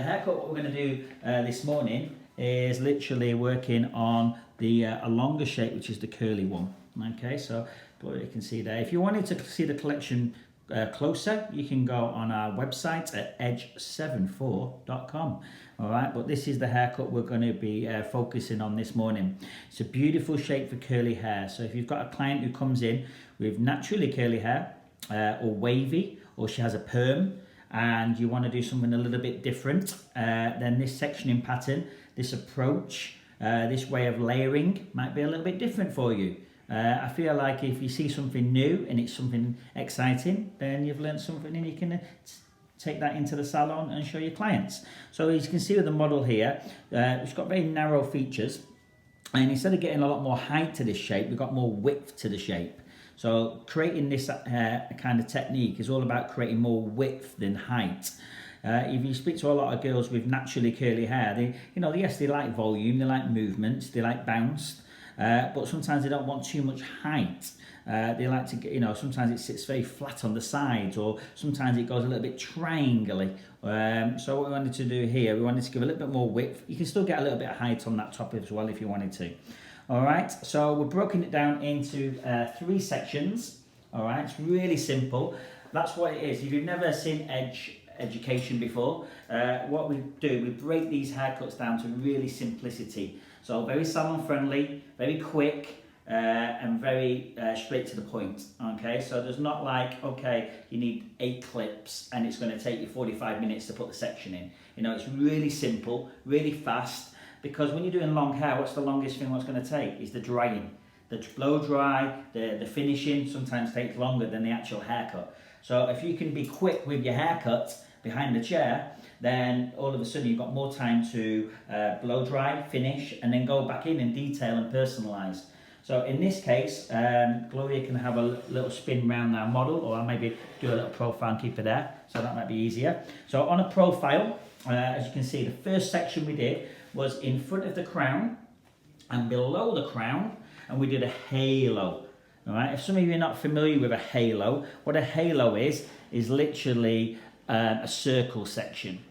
haircut, what we're going to do this morning is literally working on the a longer shape, which is the curly one. Okay, so you can see there. If you wanted to see the collection closer, you can go on our website at edge74.com. All right, but this is the haircut we're going to be focusing on this morning. It's a beautiful shape for curly hair. So if you've got a client who comes in with naturally curly hair or wavy, or she has a perm, and you want to do something a little bit different, then this sectioning pattern, this approach, this way of layering might be a little bit different for you. I feel like if you see something new and it's something exciting, then you've learned something and you can take that into the salon and show your clients. So as you can see with the model here, it's got very narrow features, and instead of getting a lot more height to this shape, we've got more width to the shape. So creating this kind of technique is all about creating more width than height. If you speak to a lot of girls with naturally curly hair, yes, they like volume, they like movements, they like bounce, but sometimes they don't want too much height. They like to get, sometimes it sits very flat on the sides, or sometimes it goes a little bit triangular. So what we wanted to do here, we wanted to give a little bit more width. You can still get a little bit of height on that top as well if you wanted to. All right, so we've broken it down into 3 sections. All right, it's really simple. That's what it is. If you've never seen education before, what we do, we break these haircuts down to really simplicity. So very salon friendly, very quick, and very straight to the point. Okay, so there's not like, okay, you need 8 clips and it's going to take you 45 minutes to put the section in. It's really simple, really fast. Because when you're doing long hair, what's the longest thing what's going to take? Is the drying. The blow dry, the finishing sometimes takes longer than the actual haircut. So if you can be quick with your haircut behind the chair, then all of a sudden you've got more time to blow dry, finish, and then go back in and detail and personalise. So in this case, Gloria can have a little spin around our model, or I'll maybe do a little profile and keep it there, so that might be easier. So on a profile, as you can see, the first section we did was in front of the crown and below the crown, and we did a halo. All right, if some of you are not familiar with a halo, what a halo is literally a circle section.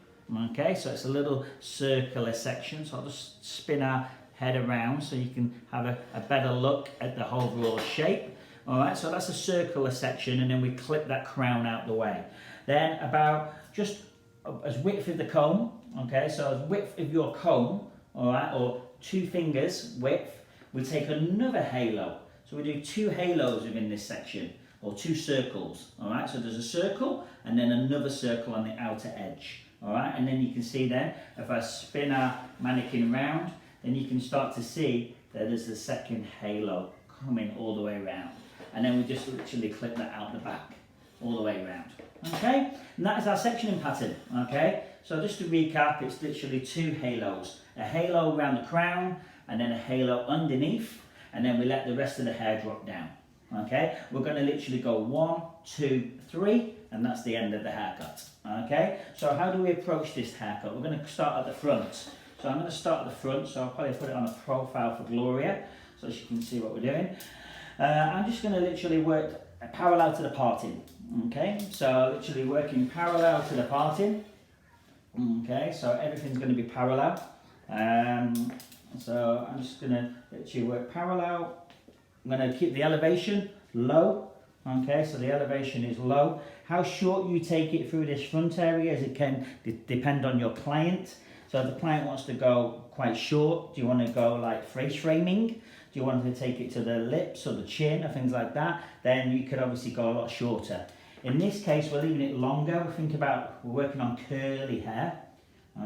Okay, so it's a little circular section. So I'll just spin our head around so you can have a better look at the overall shape. All right, so that's a circular section, and then we clip that crown out the way. Then about just as width of the comb, okay, so as width of your comb, all right, or 2 fingers width, we take another halo. So we do 2 halos within this section, or 2 circles, all right. So there's a circle and then another circle on the outer edge, all right. And then you can see then, if I spin our mannequin around, then you can start to see that there's the second halo coming all the way around. And then we just literally clip that out the back, all the way around. Okay, and that is our sectioning pattern. Okay, so just to recap, it's literally 2 halos. A halo around the crown, and then a halo underneath, and then we let the rest of the hair drop down. Okay, we're going to literally go 1, 2, 3, and that's the end of the haircut. Okay, so how do we approach this haircut? We're going to start at the front. So I'm going to start at the front, so I'll probably put it on a profile for Gloria, so she can see what we're doing. I'm just going to literally work parallel to the parting. Okay, so literally working parallel to the parting. Okay, so everything's going to be parallel. So I'm just going to literally work parallel. I'm going to keep the elevation low. Okay, so the elevation is low. How short you take it through this front area, as it can depend on your client. So if the client wants to go quite short, do you want to go like face framing? Do you want to take it to the lips or the chin or things like that? Then you could obviously go a lot shorter. In this case, we're leaving it longer. We're working on curly hair.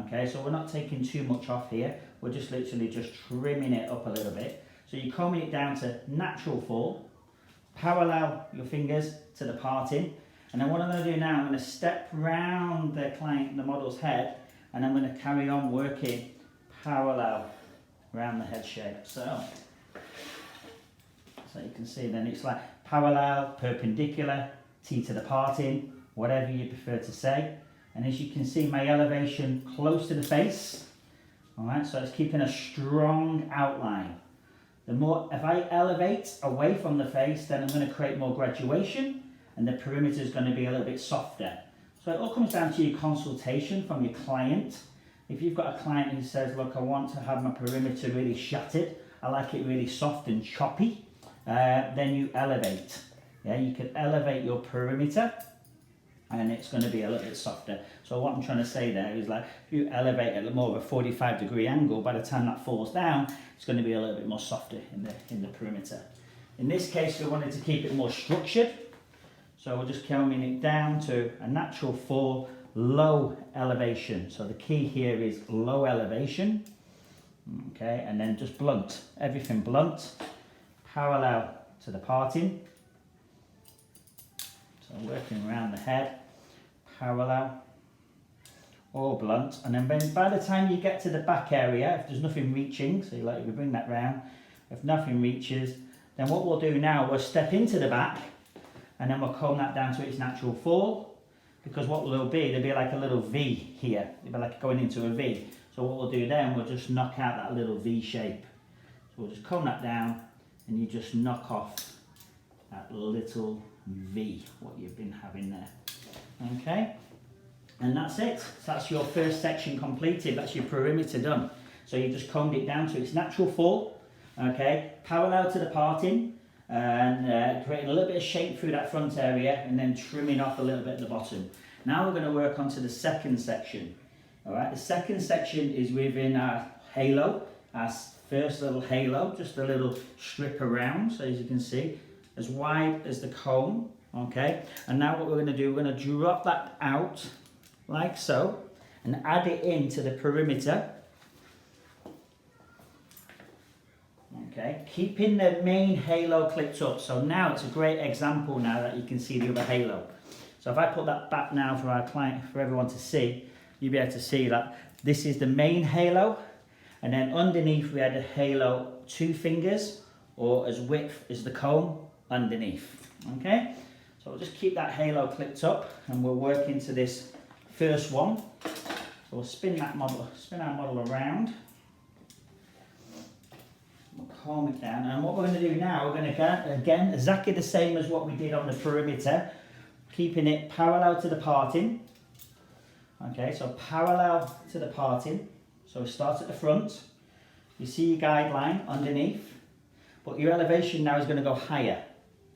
Okay, so we're not taking too much off here. We're just literally just trimming it up a little bit. So you're combing it down to natural fall, parallel your fingers to the parting. And then what I'm going to do now, I'm going to step round the model's head, and I'm going to carry on working parallel around the head shape. So you can see then it's like parallel, perpendicular, T to the parting, whatever you prefer to say. And as you can see, my elevation close to the face. All right, so it's keeping a strong outline. The more, if I elevate away from the face, then I'm going to create more graduation, and the perimeter is going to be a little bit softer. So it all comes down to your consultation from your client. if you've got a client who says, look, I want to have my perimeter really shattered, I like it really soft and choppy, then you elevate. Yeah, you can elevate your perimeter and it's going to be a little bit softer. So what I'm trying to say there is, like, if you elevate at more of a 45-degree angle, by the time that falls down, it's going to be a little bit more softer in the perimeter. In this case, we wanted to keep it more structured, so we're just combing it down to a natural fall, low elevation. So the key here is low elevation, okay, and then just blunt, everything blunt, parallel to the parting. So working around the head, parallel, or blunt, and then by the time you get to the back area, if there's nothing reaching, so you like to bring that round, if nothing reaches, then what we'll do now, we'll step into the back, and then we'll comb that down to its natural fall, because what there'll be like a little V here, it'll be like going into a V. So what we'll do then, we'll just knock out that little V shape. So we'll just comb that down, and you just knock off that little V, what you've been having there. Okay, and that's it. So that's your first section completed. That's your perimeter done. So you just combed it down to its natural fall, okay, parallel to the parting, and creating a little bit of shape through that front area, and then trimming off a little bit at the bottom. Now we're going to work on to the second section. All right, the second section is within our halo, our first little halo, just a little strip around, so as you can see, as wide as the comb, okay? And now what we're going to do, we're going to drop that out like so and add it into the perimeter, okay? Keeping the main halo clipped up. So now it's a great example now that you can see the other halo. So if I put that back now for our client, for everyone to see, you'll be able to see that this is the main halo, and then underneath we had a halo 2 fingers, or as width as the comb underneath. Okay, so we'll just keep that halo clipped up, and we'll work into this first one. So we'll spin our model around. We'll comb it down, and what we're going to do now, we're going to again exactly the same as what we did on the perimeter, keeping it parallel to the parting. Okay, so parallel to the parting. So we start at the front. You see your guideline underneath, but your elevation now is going to go higher.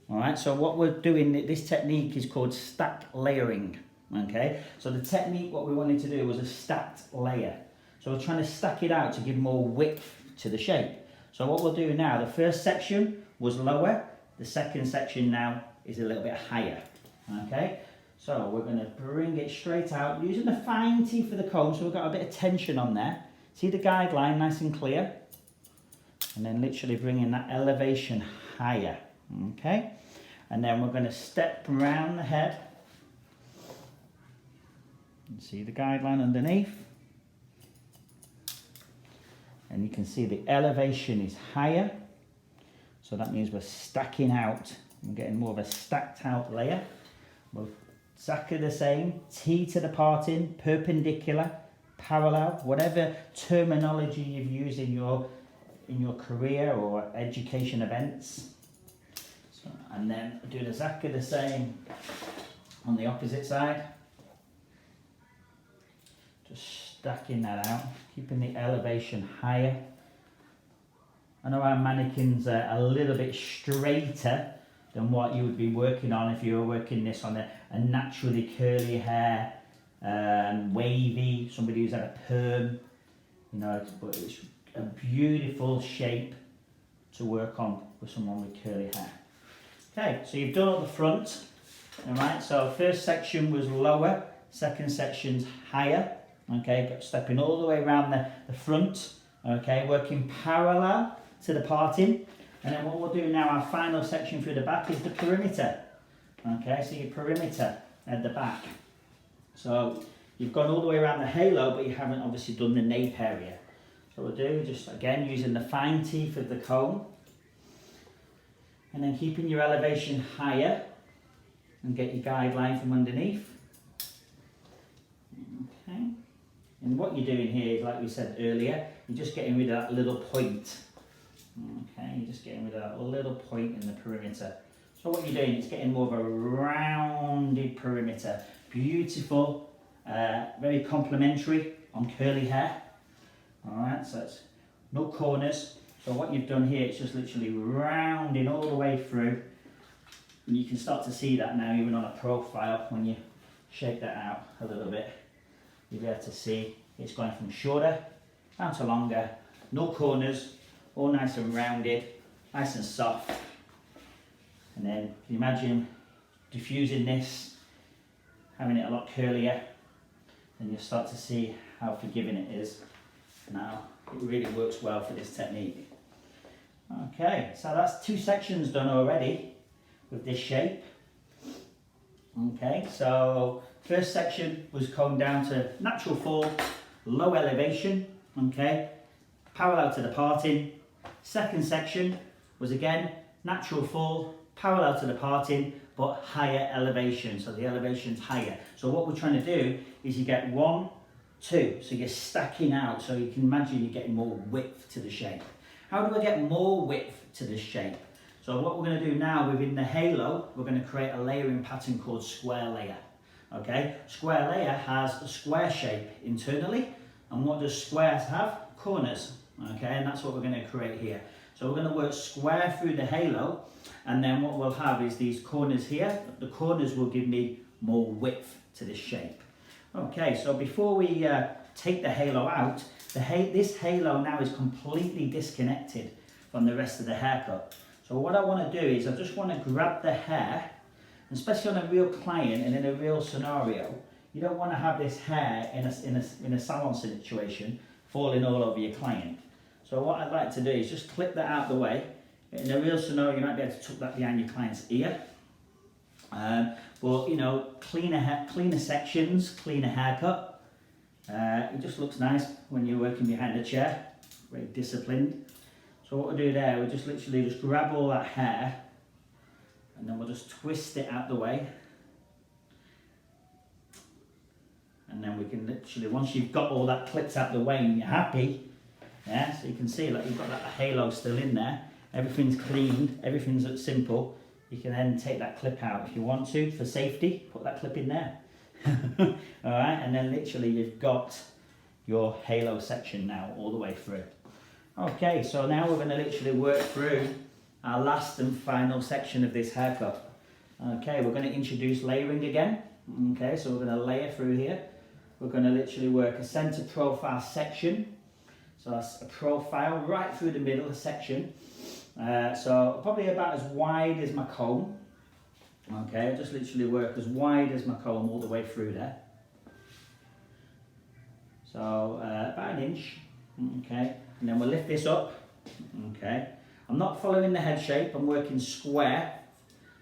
All right, so what we're doing, this technique is called stack layering. Okay, so the technique, what we wanted to do was a stacked layer. So we're trying to stack it out to give more width to the shape. So what we'll do now, the first section was lower, the second section now is a little bit higher. Okay, so we're going to bring it straight out using the fine teeth of the comb, so we've got a bit of tension on there. See the guideline nice and clear, and then literally bringing that elevation higher. Okay, and then we're going to step around the head and see the guideline underneath, and you can see the elevation is higher, so that means we're stacking out and getting more of a stacked out layer. We'll exactly the same, T to the parting, perpendicular, parallel, whatever terminology you've used in your career or education events. So, and then do exactly the same on the opposite side. Just stacking that out, keeping the elevation higher. I know our mannequins are a little bit straighter than what you would be working on if you were working this on a naturally curly hair, wavy, somebody who's had a perm, you know, but it's a beautiful shape to work on with someone with curly hair. Okay, so you've done all the front, all right, so first section was lower, second section's higher, okay, stepping all the way around the front, okay, working parallel to the parting. And then what we'll do now, our final section through the back is the perimeter. Okay, so your perimeter at the back. So you've gone all the way around the halo, but you haven't obviously done the nape area. So we'll do, just again, using the fine teeth of the comb. And then keeping your elevation higher. And get your guideline from underneath. Okay. And what you're doing here is, like we said earlier, you're just getting rid of that little point. Okay, you're just getting rid of that little point in the perimeter. So what you're doing is getting more of a rounded perimeter. Beautiful, very complimentary on curly hair. All right, so it's no corners. So what you've done here is just literally rounding all the way through. And you can start to see that now even on a profile when you shake that out a little bit. You'll be able to see it's going from shorter down to longer. No corners, all nice and rounded, nice and soft. And then can you imagine diffusing this, having it a lot curlier, and you'll start to see how forgiving it is. Now, it really works well for this technique. Okay, so that's 2 sections done already with this shape. Okay, so first section was combed down to natural fall, low elevation, okay, parallel to the parting. Second section was again natural fall, parallel to the parting, but higher elevation, so the elevation's higher. So what we're trying to do is you get 1, 2, so you're stacking out, so you can imagine you're getting more width to the shape. How do I get more width to this shape? So what we're going to do now within the halo, we're going to create a layering pattern called square layer. Okay, square layer has a square shape internally, and what does squares have? Corners. Okay, and that's what we're going to create here. So we're going to work square through the halo, and then what we'll have is these corners here. The corners will give me more width to this shape. Okay, so before we take the halo out, this halo now is completely disconnected from the rest of the haircut. So what I want to do is I just want to grab the hair, especially on a real client and in a real scenario. You don't want to have this hair in a salon situation falling all over your client. So what I'd like to do is just clip that out the way. In a real scenario, you might be able to tuck that behind your client's ear. But you know, cleaner sections, cleaner haircut. It just looks nice when you're working behind a chair, very disciplined. So what we'll do there, we'll just literally just grab all that hair, and then we'll just twist it out the way. And then we can literally, once you've got all that clipped out the way and you're happy, yeah, so you can see like you've got that halo still in there, everything's cleaned, everything's simple. You can then take that clip out if you want to, for safety, put that clip in there. Alright, and then literally you've got your halo section now all the way through. Okay, so now we're going to literally work through our last and final section of this haircut. Okay, we're going to introduce layering again. Okay, so we're going to layer through here. We're going to literally work a center profile section. So that's a profile right through the middle, a section. So probably about as wide as my comb. Okay, I'll just literally work as wide as my comb all the way through there. So about 1 inch. Okay, and then we'll lift this up. Okay, I'm not following the head shape, I'm working square.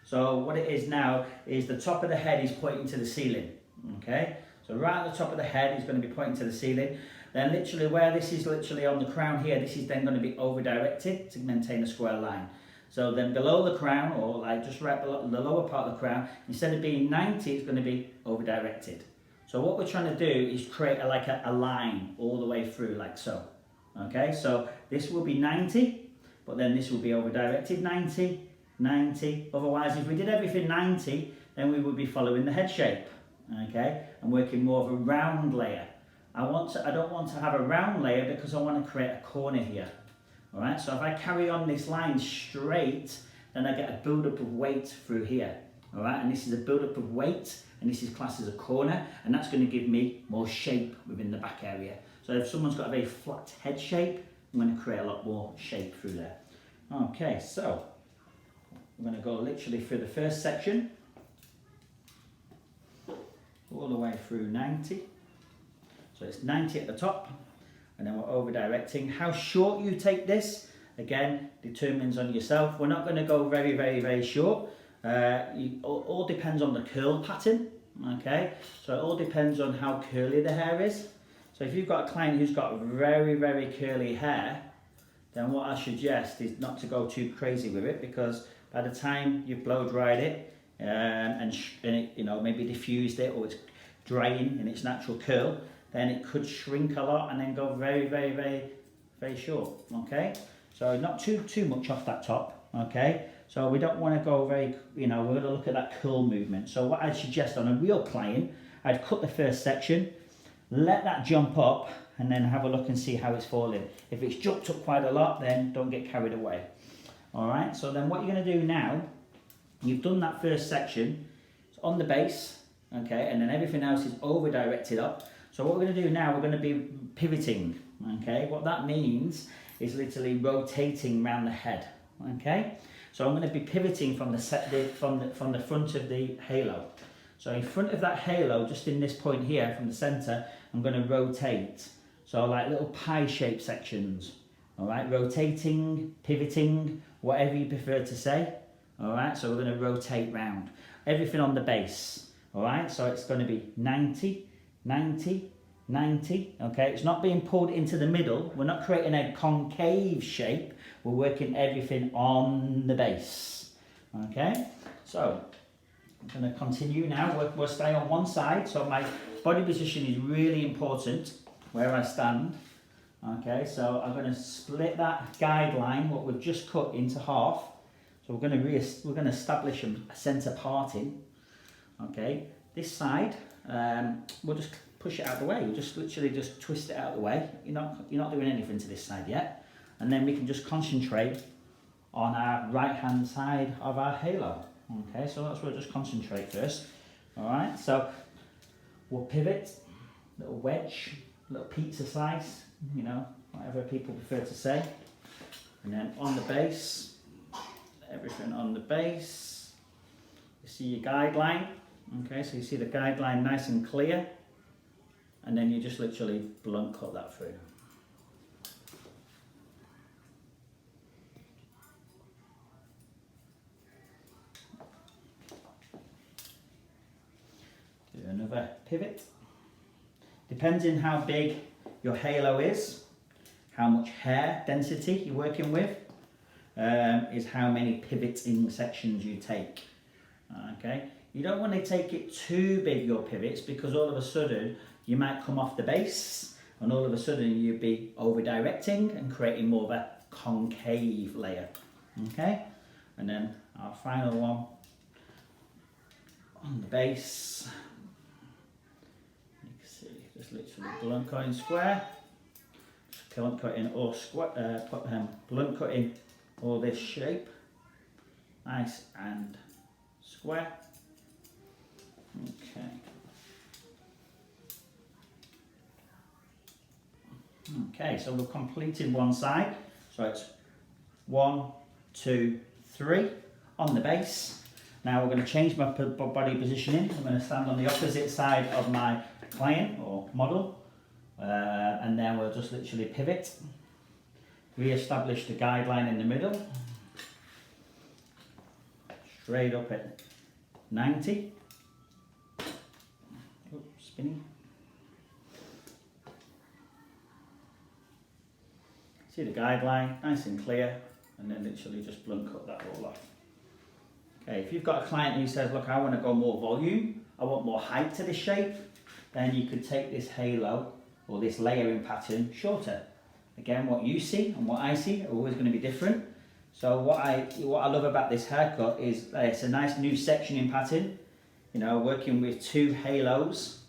So what it is now is the top of the head is pointing to the ceiling. Okay, so right at the top of the head is going to be pointing to the ceiling. Then literally where this is literally on the crown here, this is then going to be over directed to maintain a square line. So then below the crown, or like just right below the lower part of the crown, instead of being 90, it's going to be over directed. So what we're trying to do is create a line all the way through like so. Okay, so this will be 90, but then this will be over directed 90, 90. Otherwise, if we did everything 90, then we would be following the head shape. Okay, and working more of a round layer. I don't want to have a round layer because I want to create a corner here. All right, so if I carry on this line straight, then I get a build-up of weight through here. All right, and this is a build-up of weight, and this is classed as a corner, and that's going to give me more shape within the back area. So if someone's got a very flat head shape, I'm going to create a lot more shape through there. Okay, so I'm going to go literally through the first section, all the way through 90. So it's 90 at the top, and then we're over directing. How short you take this, again, determines on yourself. We're not going to go very, very, very short. All depends on the curl pattern, okay? So it all depends on how curly the hair is. So if you've got a client who's got very, very curly hair, then what I suggest is not to go too crazy with it, because by the time you've blow dried it and it, you know, maybe diffused it, or it's drying in its natural curl, then it could shrink a lot and then go very, very, very, very short. Okay, so not too much off that top. Okay, so we don't want to go very, you know, we're going to look at that curl movement. So what I'd suggest on a real client, I'd cut the first section, let that jump up and then have a look and see how it's falling. If it's jumped up quite a lot, then don't get carried away. All right, so then what you're going to do now, you've done that first section, it's on the base, okay, and then everything else is over directed up. So what we're going to do now, we're going to be pivoting, okay. What that means is literally rotating around the head, okay. So I'm going to be pivoting from the front of the halo. So in front of that halo, just in this point here from the center, I'm going to rotate. So like little pie-shaped sections, all right, rotating, pivoting, whatever you prefer to say, all right. So we're going to rotate round everything on the base, all right. So it's going to be 90, 90, 90, okay. It's not being pulled into the middle. We're not creating a concave shape. We're working everything on the base, okay. So I'm going to continue now. We'll stay on one side. So my body position is really important where I stand. Okay, so I'm going to split that guideline, what we've just cut, into half. So we're going to establish a centre parting. Okay, this side, we'll just push it out of the way. We'll just literally just twist it out of the way. You're not doing anything to this side yet, and then we can just concentrate on our right hand side of our halo. Okay, so that's where we'll just concentrate first. All right, so we'll pivot, little wedge, little pizza slice, you know, whatever people prefer to say. And then on the base, everything on the base. You see your guideline. Okay, so you see the guideline nice and clear. And then you just literally blunt cut that through. Do another pivot. Depending how big your halo is, how much hair density you're working with, is how many pivoting sections you take. Okay, you don't want to take it too big, your pivots, because all of a sudden you might come off the base and all of a sudden you'd be over directing and creating more of a concave layer. Okay, and then our final one on the base. Just literally blunt cutting square, just blunt cutting or blunt cutting all this shape, nice and square. Okay. Okay, so we've completed one side. So it's 1, 2, 3 on the base. Now we're going to change my body positioning. I'm going to stand on the opposite side of my client or model, and then we'll just literally pivot, re-establish the guideline in the middle, straight up at 90. Oops, spinning. See the guideline, nice and clear, and then literally just blunt cut that all off. Okay, if you've got a client who says, look, I want to go more volume, I want more height to this shape, then you could take this halo or this layering pattern shorter. Again, what you see and what I see are always going to be different. So what I love about this haircut is it's a nice new sectioning pattern, you know, working with 2 halos,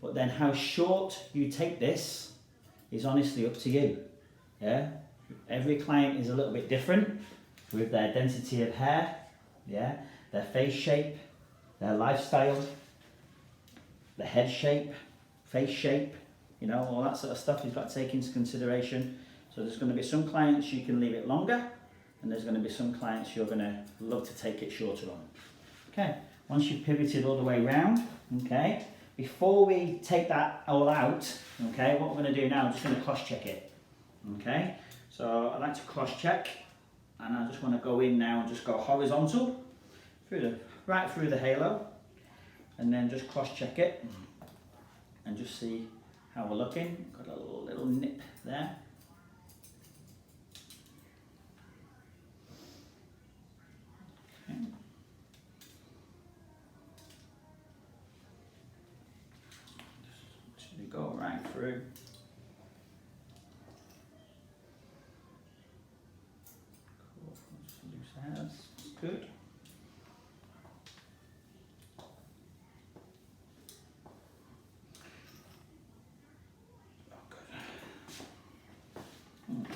but then how short you take this is honestly up to you. Yeah, every client is a little bit different with their density of hair, yeah, their face shape, their lifestyle, the head shape, face shape, you know, all that sort of stuff you've got to take into consideration. So there's going to be some clients you can leave it longer, and there's going to be some clients you're going to love to take it shorter on. Okay, once you've pivoted all the way around, okay, before we take that all out, okay, what we're going to do now, I'm just going to cross check it. Okay, so I like to cross check, and I just want to go in now and just go horizontal right through the halo, and then just cross check it and just see how we're looking. Got a little nip there. Okay. Just go right through. That's good.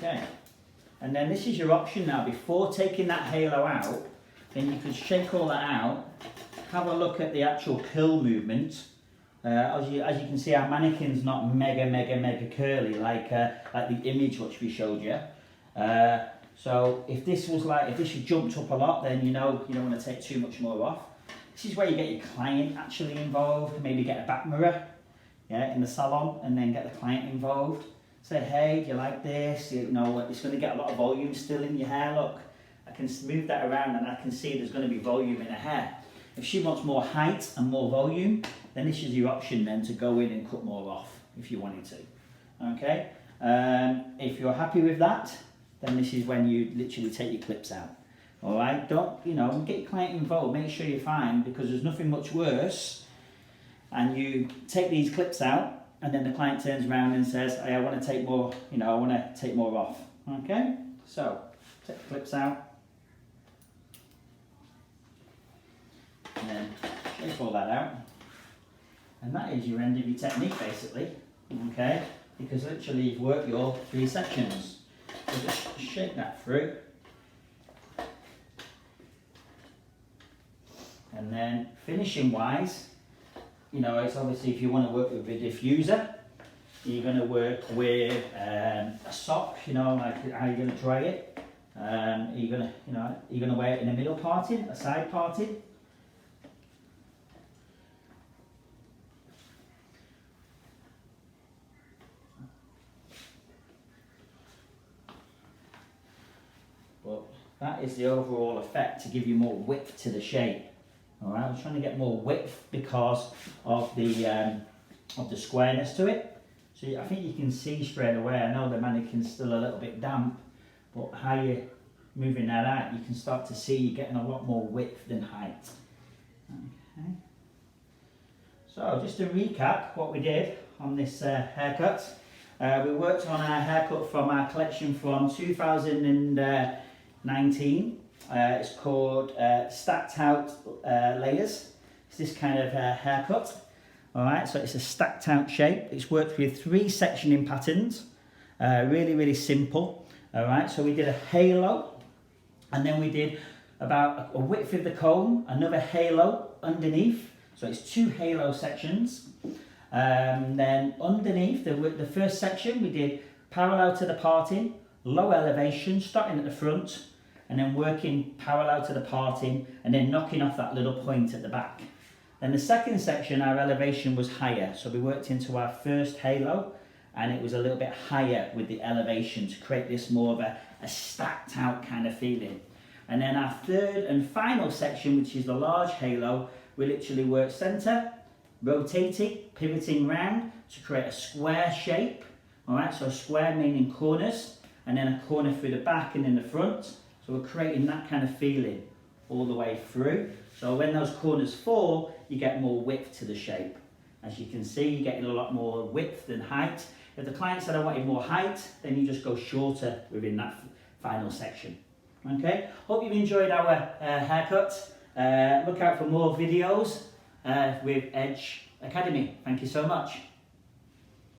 Okay. And then this is your option now. Before taking that halo out, then you can shake all that out, have a look at the actual curl movement. As you can see, our mannequin's not mega curly like the image which we showed you. So if this jumped up a lot, then you know you don't want to take too much more off. This is where you get your client actually involved. Maybe get a back mirror, yeah, in the salon, and then get the client involved. Say, hey, do you like this? You know, it's going to get a lot of volume still in your hair. Look, I can move that around, and I can see there's going to be volume in her hair. If she wants more height and more volume, then this is your option then to go in and cut more off if you wanted to. Okay. If you're happy with that, then this is when you literally take your clips out. All right. Don't get your client involved. Make sure you're fine, because there's nothing much worse. And you take these clips out, and then the client turns around and says, hey, I want to take more. I want to take more off. Okay. So take the clips out. And then shake all that out, and that is your end of your technique basically, okay, because literally you've worked your 3 sections. So just shake that through, and then finishing wise, it's obviously if you want to work with a diffuser, you're going to work with a sock, like how you're going to dry it. You're going to wear it in a middle parting, a side parting. But that is the overall effect, to give you more width to the shape. All right, I'm trying to get more width because of the squareness to it. So I think you can see straight away. I know the mannequin's still a little bit damp, but how you're moving that out, you can start to see you're getting a lot more width than height. Okay. So just to recap what we did on this haircut, we worked on our haircut from our collection from 2019. It's called stacked out layers. It's this kind of haircut. All right, so it's a stacked out shape. It's worked with 3 sectioning patterns. Really simple. All right, so we did a halo, and then we did about a width of the comb, another halo underneath. So it's 2 halo sections. Then underneath the first section, we did parallel to the parting, low elevation, starting at the front, and then working parallel to the parting, and then knocking off that little point at the back. Then the second section, our elevation was higher, so we worked into our first halo, and it was a little bit higher with the elevation to create this more of a stacked out kind of feeling. And then our third and final section, which is the large halo, we literally worked center, rotating, pivoting round to create a square shape. All right, so square meaning corners, and then a corner through the back and in the front. So we're creating that kind of feeling all the way through. So when those corners fall, you get more width to the shape. As you can see, you're getting a lot more width than height. If the client said I wanted more height, then you just go shorter within that final section. Okay, hope you've enjoyed our haircut. Look out for more videos with Edge Academy. Thank you so much.